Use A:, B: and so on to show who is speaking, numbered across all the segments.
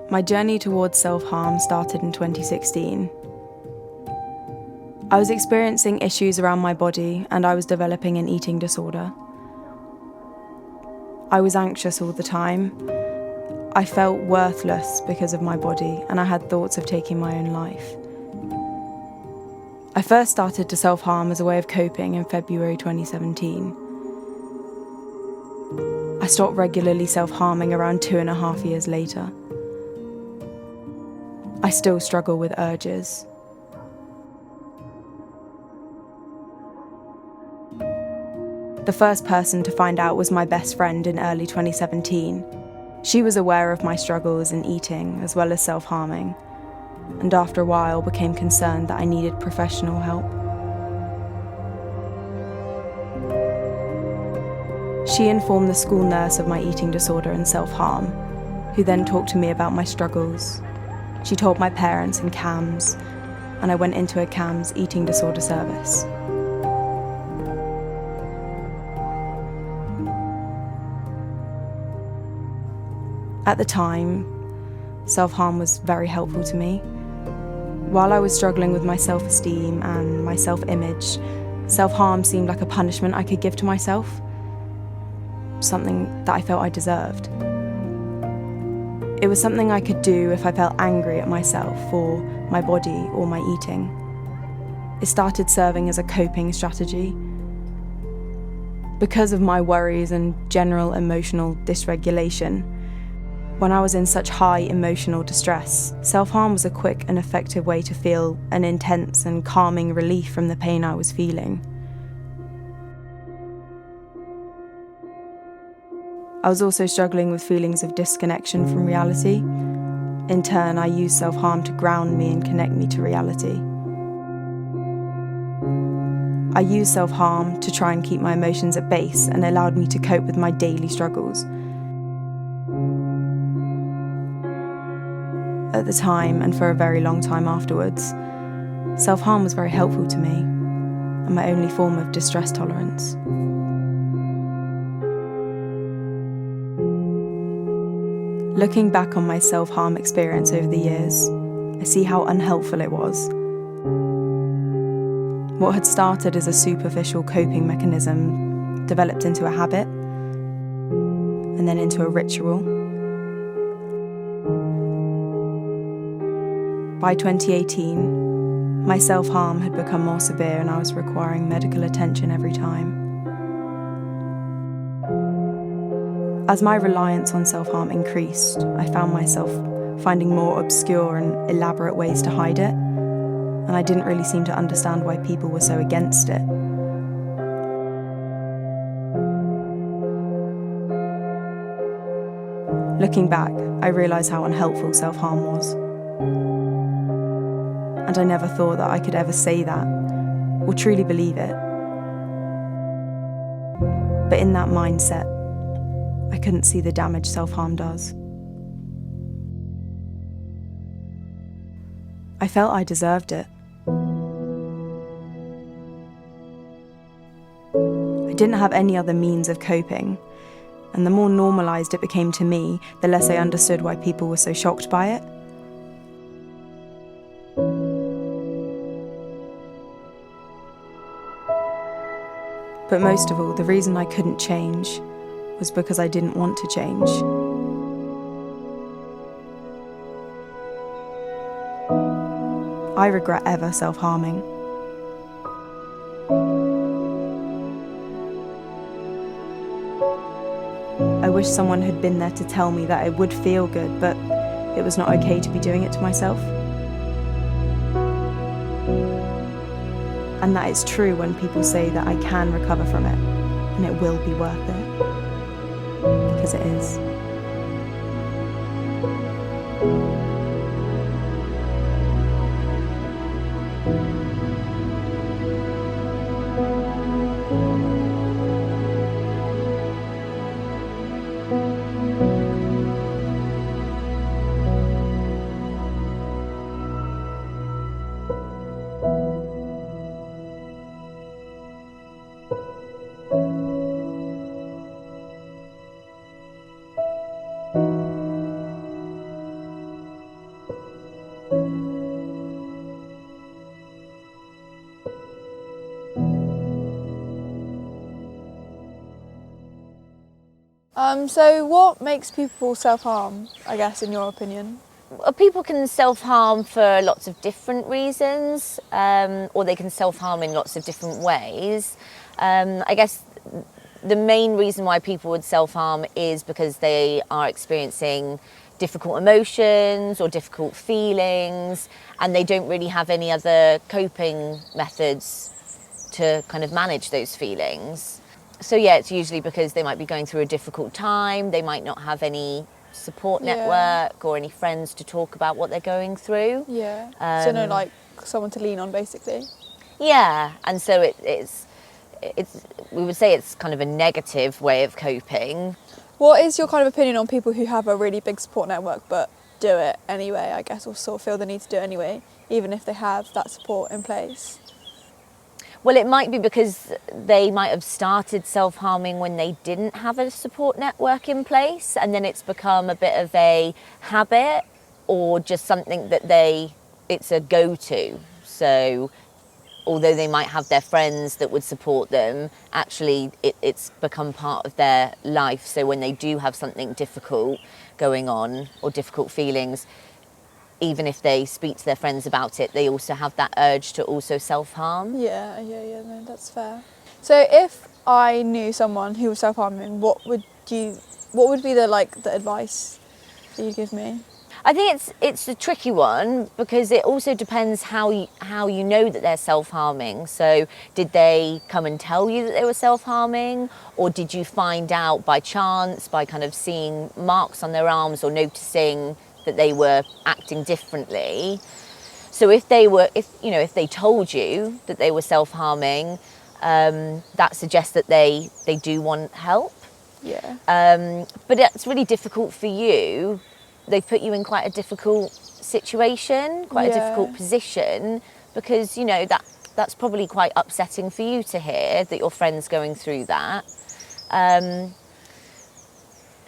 A: My journey towards self-harm started in 2016. I was experiencing issues around my body and I was developing an eating disorder. I was anxious all the time. I felt worthless because of my body and I had thoughts of taking my own life. I first started to self-harm as a way of coping in February 2017. I stopped regularly self-harming around 2.5 years later. I still struggle with urges. The first person to find out was my best friend in early 2017. She was aware of my struggles in eating as well as self-harming, and after a while became concerned that I needed professional help. She informed the school nurse of my eating disorder and self-harm, who then talked to me about my struggles. She told my parents and CAMHS, and I went into a CAMHS eating disorder service. At the time, self-harm was very helpful to me. While I was struggling with my self-esteem and my self-image, self-harm seemed like a punishment I could give to myself, something that I felt I deserved. It was something I could do if I felt angry at myself or my body or my eating. It started serving as a coping strategy. Because of my worries and general emotional dysregulation, when I was in such high emotional distress, self-harm was a quick and effective way to feel an intense and calming relief from the pain I was feeling. I was also struggling with feelings of disconnection from reality. In turn, I used self-harm to ground me and connect me to reality. I used self-harm to try and keep my emotions at base and allowed me to cope with my daily struggles. At the time, and for a very long time afterwards, self-harm was very helpful to me and my only form of distress tolerance. Looking back on my self-harm experience over the years, I see how unhelpful it was. What had started as a superficial coping mechanism developed into a habit, and then into a ritual. By 2018, my self-harm had become more severe and I was requiring medical attention every time. As my reliance on self-harm increased, I found myself finding more obscure and elaborate ways to hide it, and I didn't really seem to understand why people were so against it. Looking back, I realised how unhelpful self-harm was. And I never thought that I could ever say that, or truly believe it. But in that mindset, I couldn't see the damage self-harm does. I felt I deserved it. I didn't have any other means of coping, and the more normalised it became to me, the less I understood why people were so shocked by it. But most of all, the reason I couldn't change was because I didn't want to change. I regret ever self-harming. I wish someone had been there to tell me that it would feel good, but it was not okay to be doing it to myself. And that it's true when people say that I can recover from it, and it will be worth it. Because it is.
B: So what makes people self-harm, I guess, in your opinion?
C: People can self-harm for lots of different reasons, or they can self-harm in lots of different ways. I guess the main reason why people would self-harm is because they are experiencing difficult emotions or difficult feelings, and they don't really have any other coping methods to kind of manage those feelings. So yeah, it's usually because they might be going through a difficult time, they might not have any support network or any friends to talk about what they're going through.
B: Yeah. So no, like someone to lean on, basically.
C: Yeah, and so it's we would say it's kind of a negative way of coping.
B: What is your kind of opinion on people who have a really big support network but do it anyway, I guess, or sort of feel the need to do it anyway, even if they have that support in place?
C: Well, it might be because they might have started self-harming when they didn't have a support network in place, and then it's become a bit of a habit or just something that it's a go-to. So although they might have their friends that would support them, actually it's become part of their life. So when they do have something difficult going on or difficult feelings, even if they speak to their friends about it, they also have that urge to also self-harm.
B: Yeah, no, that's fair. So if I knew someone who was self-harming, what would be the advice that you'd give me?
C: I think it's a tricky one because it also depends how you know that they're self-harming. So did they come and tell you that they were self-harming, or did you find out by chance, by kind of seeing marks on their arms or noticing that they were acting differently? So if they told you that they were self-harming, that suggests that they do want help.
B: Yeah.
C: But it's really difficult for you. They've put you in quite a difficult situation, quite a difficult position, because that's probably quite upsetting for you to hear that your friend's going through that.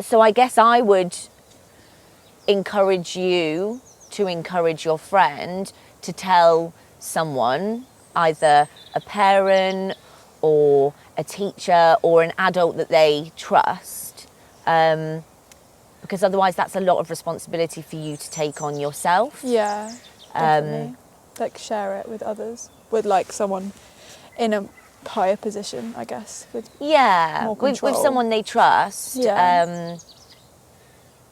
C: So I guess I would encourage you to encourage your friend to tell someone, either a parent or a teacher or an adult that they trust, because otherwise that's a lot of responsibility for you to take on yourself.
B: Yeah, definitely. Like share it with others, with like someone in a higher position, I guess. With more control.
C: With someone they trust.
B: Yeah.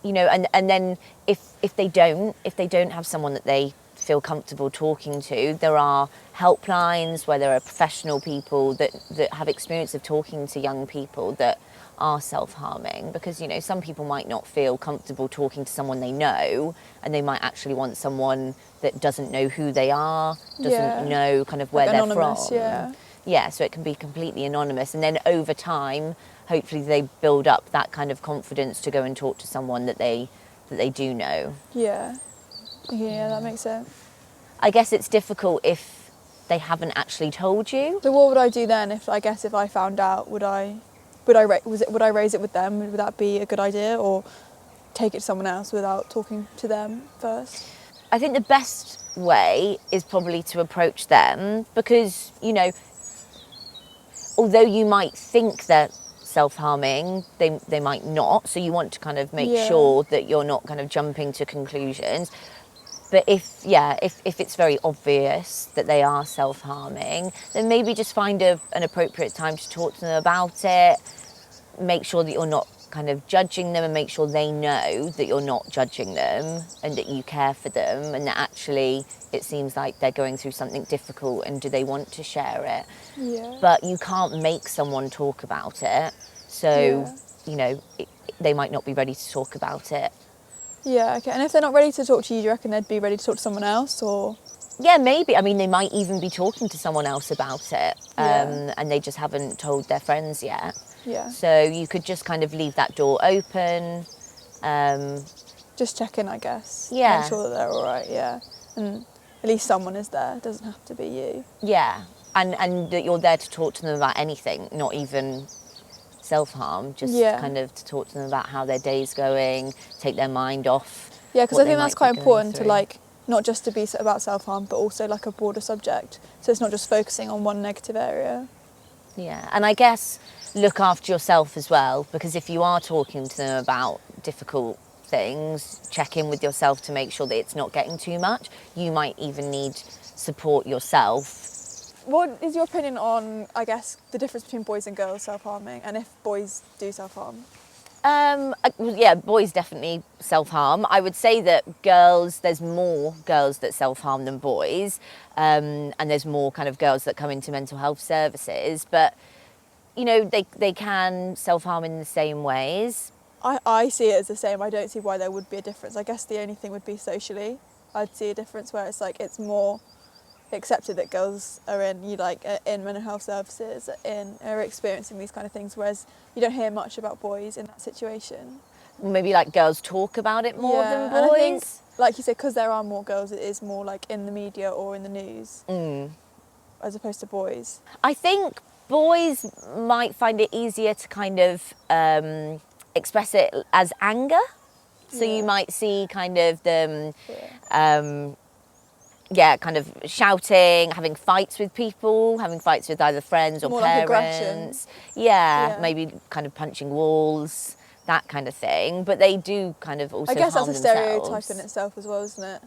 C: And then if they don't have someone that they feel comfortable talking to, there are helplines where there are professional people that have experience of talking to young people that are self-harming, because some people might not feel comfortable talking to someone they know, and they might actually want someone that doesn't know who they are, doesn't know kind of where
B: like
C: they're
B: anonymous,
C: from. Yeah, so it can be completely anonymous, and then over time hopefully they build up that kind of confidence to go and talk to someone that they do know.
B: Yeah, that makes sense.
C: I guess it's difficult if they haven't actually told you.
B: So what would I do then if I found out? Would I raise it with them? Would that be a good idea, or take it to someone else without talking to them first?
C: I think the best way is probably to approach them, because although you might think they're self-harming, they might not, so you want to kind of make sure that you're not kind of jumping to conclusions. But if it's very obvious that they are self-harming, then maybe just find an appropriate time to talk to them about it. Make sure that you're not kind of judging them, and make sure they know that you're not judging them and that you care for them, and that actually it seems like they're going through something difficult and do they want to share it. But you can't make someone talk about it, so they might not be ready to talk about it.
B: Okay. And if they're not ready to talk to you, do you reckon they'd be ready to talk to someone else, or?
C: Yeah, maybe. I mean, they might even be talking to someone else about it, and they just haven't told their friends yet. So you could just kind of leave that door open.
B: Just check in, I guess.
C: Yeah.
B: Make sure that they're all right, and at least someone is there. It doesn't have to be you.
C: Yeah, and that you're there to talk to them about anything, not even self-harm, just kind of to talk to them about how their day's going, take their mind off.
B: Yeah, because I think that's quite important to not just to be about self-harm, but also like a broader subject. So it's not just focusing on one negative area.
C: Yeah, and I guess look after yourself as well, because if you are talking to them about difficult things, check in with yourself to make sure that it's not getting too much. You might even need support yourself.
B: What is your opinion on, I guess, the difference between boys and girls self-harming, and if boys do self-harm?
C: Yeah, boys definitely self-harm. I would say that girls, there's more girls that self-harm than boys, and there's more kind of girls that come into mental health services, but you know, they can self-harm in the same ways.
B: I see it as the same. I don't see why there would be a difference. I guess the only thing would be socially. I'd see a difference where it's like it's more accepted that girls are in in mental health services are experiencing these kind of things, whereas you don't hear much about boys in that situation.
C: Maybe like girls talk about it more than
B: and I think,
C: boys.
B: like you said, because there are more girls, it is more like in the media or in the news as opposed to boys.
C: I think boys might find it easier to kind of express it as anger. So you might see kind of them, kind of shouting, having fights with people, having fights with either friends or
B: More like aggression.
C: parents. Yeah, maybe kind of punching walls, that kind of thing. But they do kind of also
B: I guess that's
C: harm
B: a stereotype
C: themselves.
B: in itself as well, isn't it?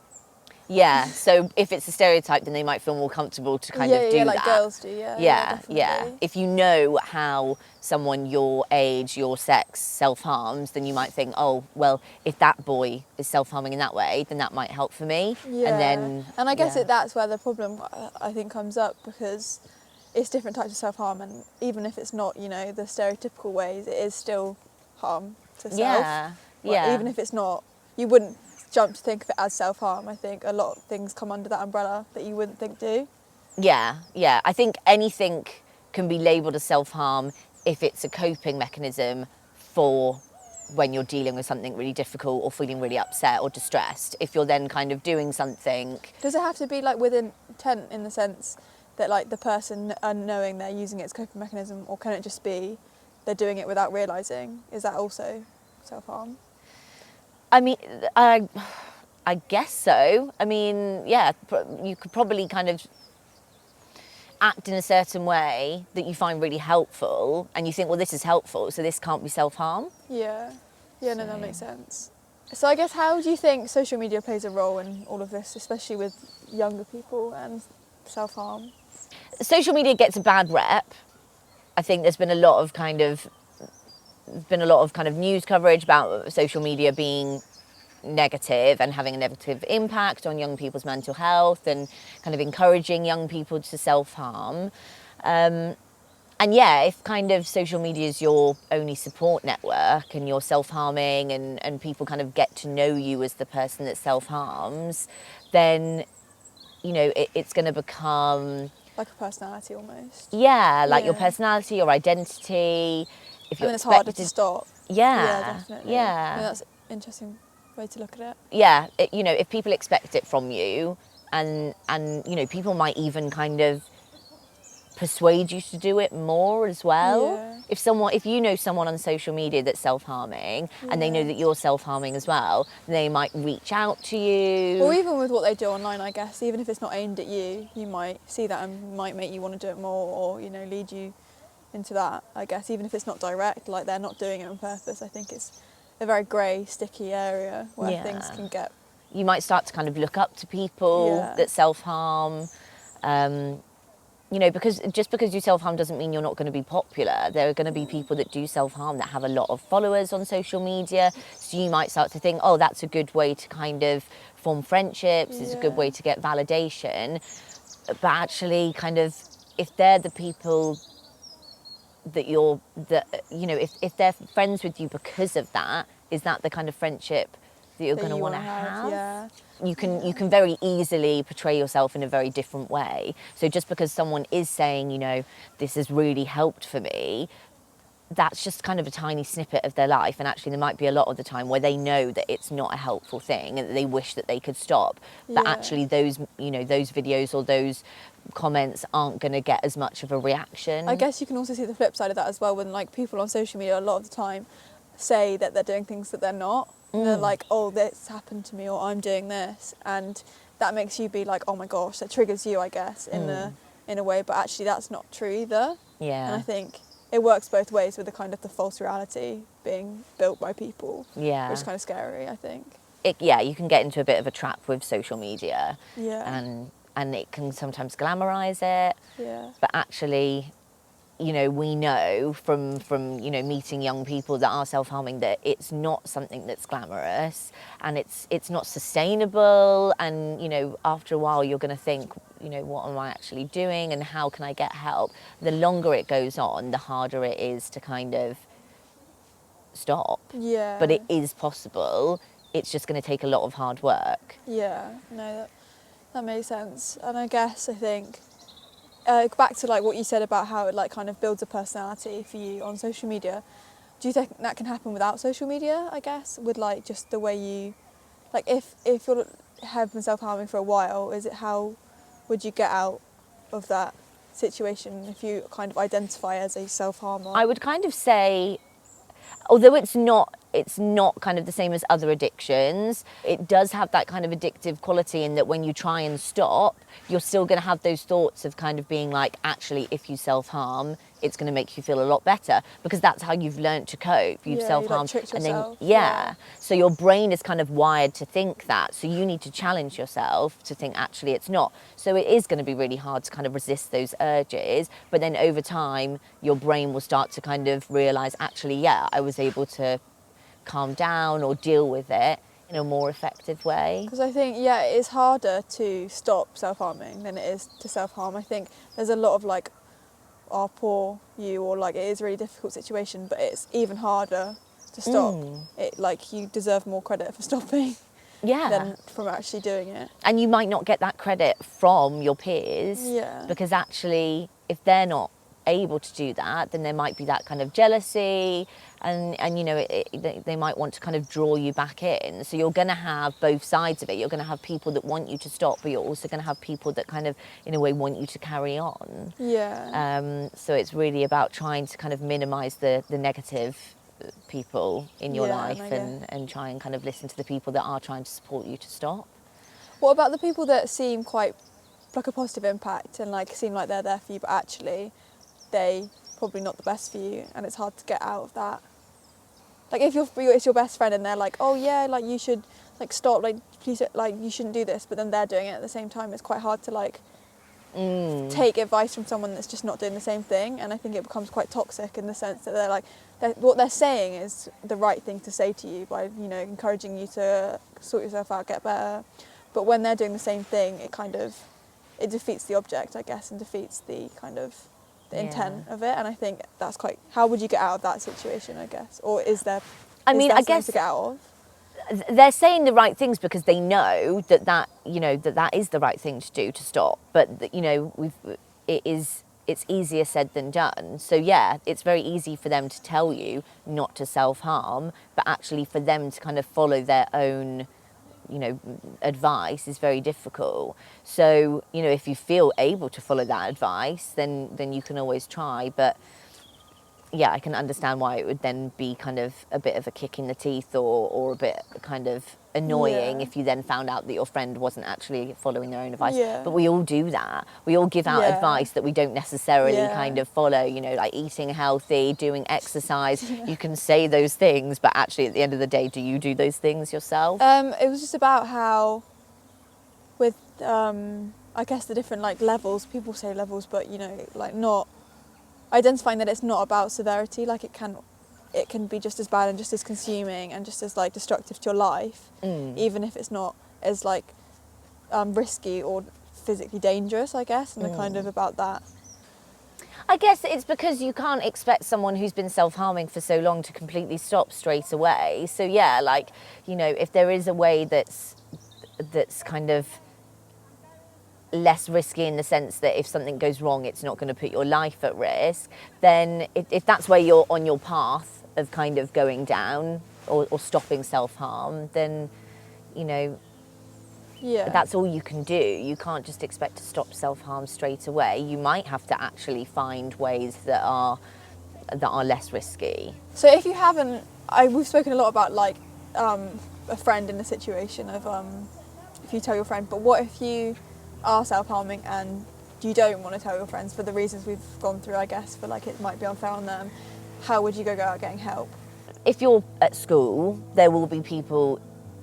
C: Yeah, so if it's a stereotype, then they might feel more comfortable to kind of do
B: yeah,
C: that.
B: like girls do,
C: Yeah.
B: definitely.
C: If you know how someone your age, your sex self-harms, then you might think, oh, well, if that boy is self-harming in that way, then that might help for me.
B: Yeah. And I guess
C: yeah.
B: that's where the problem, I think, comes up, because it's different types of self-harm, and even if it's not, the stereotypical ways, it is still harm to self.
C: Yeah, yeah.
B: Even if it's not, you wouldn't jump to think of it as self-harm. I think a lot of things come under that umbrella that you wouldn't think do.
C: Yeah. I think anything can be labelled as self-harm if it's a coping mechanism for when you're dealing with something really difficult or feeling really upset or distressed. If you're then kind of doing something...
B: Does it have to be like with intent, in the sense that like the person knowing they're using it as a coping mechanism, or can it just be they're doing it without realising? Is that also self-harm?
C: I mean, I guess so. I mean, yeah, you could probably kind of act in a certain way that you find really helpful, and you think, well, this is helpful, so this can't be self-harm.
B: Yeah, no, that makes sense. So I guess, how do you think social media plays a role in all of this, especially with younger people and self-harm?
C: Social media gets a bad rep. I think there's been a lot of kind of news coverage about social media being negative and having a negative impact on young people's mental health, and kind of encouraging young people to self-harm. And yeah, if kind of social media is your only support network and you're self-harming and people kind of get to know you as the person that self-harms, then, it's going to become...
B: Like a personality almost.
C: Yeah, like your personality, your identity. If you're
B: it's harder to stop.
C: Yeah,
B: definitely.
C: yeah.
B: That's an interesting way to look at it.
C: Yeah, if people expect it from you, and people might even kind of persuade you to do it more as well.
B: Yeah.
C: If you know someone on social media that's self-harming, and they know that you're self-harming as well, they might reach out to you.
B: Or even with what they do online, I guess, even if it's not aimed at you, you might see that and might make you want to do it more, or lead you into that, I guess, even if it's not direct, like they're not doing it on purpose. I think it's a very grey, sticky area where things can get...
C: You might start to kind of look up to people that self-harm, because just because you self-harm doesn't mean you're not going to be popular. There are going to be people that do self-harm that have a lot of followers on social media, so you might start to think, oh, that's a good way to kind of form friendships, it's a good way to get validation. But actually, kind of, if they're the people that if they're friends with you because of that, is that the kind of friendship that you're going to want to have?
B: Yeah.
C: You can very easily portray yourself in a very different way. So just because someone is saying, this has really helped for me, that's just kind of a tiny snippet of their life, and actually there might be a lot of the time where they know that it's not a helpful thing and that they wish that they could stop, but actually those videos or those comments aren't going to get as much of a reaction.
B: I guess you can also see the flip side of that as well, when like people on social media a lot of the time say that they're doing things that they're not. They're like, oh, this happened to me, or I'm doing this, and that makes you be like, oh my gosh, that triggers you, I guess, in a way, but actually that's not true either.
C: Yeah.
B: And I think it works both ways with the kind of the false reality being built by people,
C: Yeah.
B: which is kind of scary, I think.
C: Yeah, you can get into a bit of a trap with social media,
B: Yeah.
C: and it can sometimes glamorize it.
B: Yeah.
C: But actually, you know, we know from you know, meeting young people that are self-harming that it's not something that's glamorous, and it's not sustainable. And you know, after a while, you're going to think, you know, what am I actually doing, and how can I get help? The longer it goes on, the harder it is to kind of stop.
B: Yeah.
C: But it is possible. It's just going to take a lot of hard work.
B: Yeah. No, that makes sense. And I guess I think back to like what you said about how it like kind of builds a personality for you on social media. Do you think that can happen without social media? I guess with like just the way you, like if you have been self-harming for a while, is it how would you get out of that situation if you kind of identify as a self-harmer?
C: I would kind of say, although it's not kind of the same as other addictions, it does have that kind of addictive quality in that when you try and stop, you're still going to have those thoughts of kind of being like, actually, if you self-harm, it's going to make you feel a lot better, because that's how you've learned to cope. You've
B: Yeah, you,
C: self-harmed,
B: like, tricked
C: and then
B: yourself.
C: yeah, so your brain is kind of wired to think that. So you need to challenge yourself to think, actually, it's not. So it is going to be really hard to kind of resist those urges, but then over time, your brain will start to kind of realize, actually, yeah, I was able to calm down or deal with it in a more effective way.
B: Because I think, yeah, it's harder to stop self-harming than it is to self-harm. I think there's a lot of like, oh, poor you, or like it is a really difficult situation, but it's even harder to stop. It like you deserve more credit for stopping
C: Yeah.
B: than from actually doing it.
C: And you might not get that credit from your peers,
B: Yeah.
C: because actually, if they're not able to do that, then there might be that kind of jealousy, and you know, they might want to kind of draw you back in. So you're going to have both sides of it. You're going to have people that want you to stop, but you're also going to have people that kind of, in a way, want you to carry on.
B: Yeah.
C: So it's really about trying to kind of minimise the negative people in your
B: Yeah,
C: life,
B: and I
C: and try and kind of listen to the people that are trying to support you to stop.
B: What about the people that seem quite like a positive impact and like seem like they're there for you, but actually they probably not the best for you, and it's hard to get out of that? Like if it's your best friend and they're like, oh yeah, like you should like stop, like please, like you shouldn't do this, but then they're doing it at the same time. It's quite hard to like take advice from someone that's just not doing the same thing, and I think it becomes quite toxic in the sense that they're like, what they're saying is the right thing to say to you by, you know, encouraging you to sort yourself out, get better, but when they're doing the same thing, it defeats the object, I guess, and defeats the kind of the intent of it. And I think that's quite, how would you get out of that situation, I guess, or is there
C: I mean, I
B: something
C: guess
B: to get out of?
C: they're saying the right things because they know that you know that is the right thing to do, to stop. But you know, it's easier said than done. So yeah, it's very easy for them to tell you not to self-harm, but actually for them to kind of follow their own, you know, advice is very difficult. So, you know, if you feel able to follow that advice, then you can always try. But yeah, I can understand why it would then be kind of a bit of a kick in the teeth, or a bit kind of annoying
B: Yeah.
C: if you then found out that your friend wasn't actually following their own advice.
B: Yeah.
C: But we all do that. We all give out
B: Yeah.
C: advice that we don't necessarily
B: Yeah.
C: kind of follow, you know, like eating healthy, doing exercise. You can say those things, but actually at the end of the day, do you do those things yourself?
B: It was just about how with I guess the different like levels, people say levels, but you know, like not identifying that it's not about severity, like it can be just as bad and just as consuming and just as like destructive to your life, even if it's not as like risky or physically dangerous, I guess, and the kind of about that.
C: I guess it's because you can't expect someone who's been self-harming for so long to completely stop straight away. So yeah, like, you know, if there is a way that's kind of less risky in the sense that if something goes wrong, it's not going to put your life at risk, then if that's where you're on your path of kind of going down or stopping self-harm, then, you know,
B: Yeah.
C: that's all you can do. You can't just expect to stop self-harm straight away. You might have to actually find ways that are less risky.
B: So if you haven't, we've spoken a lot about like a friend in a situation of if you tell your friend, but what if you are self-harming and you don't want to tell your friends for the reasons we've gone through, I guess, for like it might be unfair on them, how would you go out getting help?
C: If you're at school, there will be people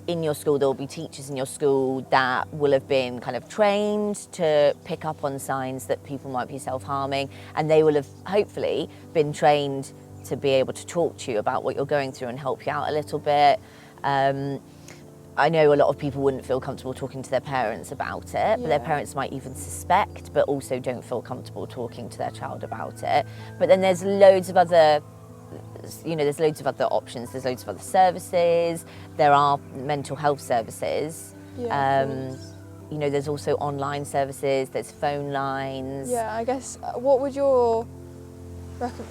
C: in your school, there will be teachers in your school that will have been kind of trained to pick up on signs that people might be self-harming, and they will have hopefully been trained to be able to talk to you about what you're going through and help you out a little bit. I know a lot of people wouldn't feel comfortable talking to their parents about it, but their parents might even suspect, but also don't feel comfortable talking to their child about it. But then there's loads of other, there's loads of other options, there's loads of other services, there are mental health services. There's also online services, there's phone lines.
B: Yeah, I guess, what would your,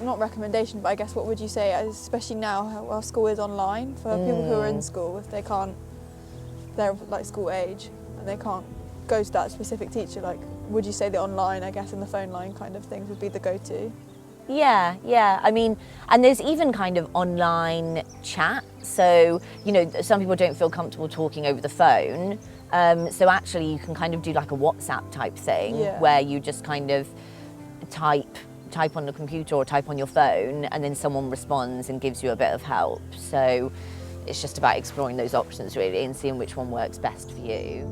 B: not recommendation, but I guess what would you say, especially now while school is online, for people who are in school, if they can't, they're like school age, and they can't go to that specific teacher, like, would you say the online, I guess, and the phone line kind of things would be the go-to?
C: Yeah. I mean, and there's even kind of online chat. So, some people don't feel comfortable talking over the phone. So actually you can kind of do like a WhatsApp type thing where you just kind of type on the computer or type on your phone, and then someone responds and gives you a bit of help. So it's just about exploring those options really and seeing which one works best for you.